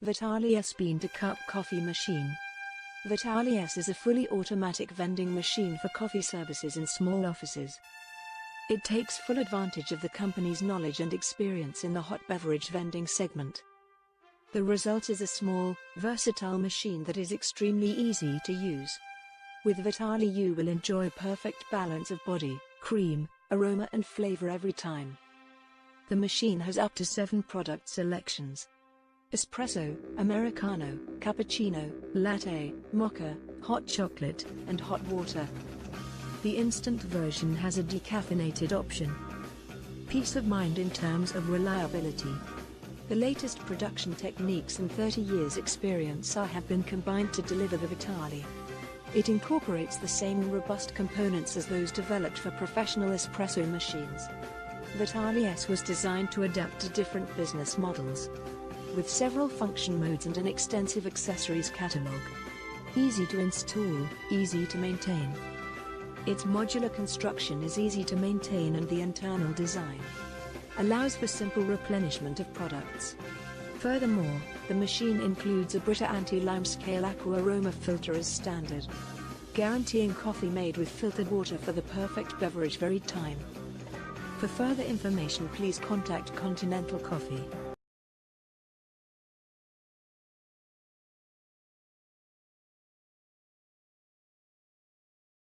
Vitale S bean-to-cup coffee machine. Vitale S is a fully automatic vending machine for coffee services in small offices. It takes full advantage of the company's knowledge and experience in the hot beverage vending segment. The result is a small, versatile machine that is extremely easy to use. With Vitale you will enjoy perfect balance of body, cream, aroma and flavor every time. The machine has up to 7 product selections: Espresso, Americano, Cappuccino, Latte, Mocha, hot chocolate, and hot water. The instant version has a decaffeinated option. Peace of mind in terms of reliability. The latest production techniques and 30 years experience have been combined to deliver the Vitale. It incorporates the same robust components as those developed for professional espresso machines. Vitale S was designed to adapt to different business models, with several function modes and an extensive accessories catalog. Easy to install, easy to maintain. Its modular construction is easy to maintain and the internal design allows for simple replenishment of products. Furthermore, the machine includes a Brita anti-lime scale aqua aroma filter as standard, guaranteeing coffee made with filtered water for the perfect beverage every time. For further information please contact Continental Coffee.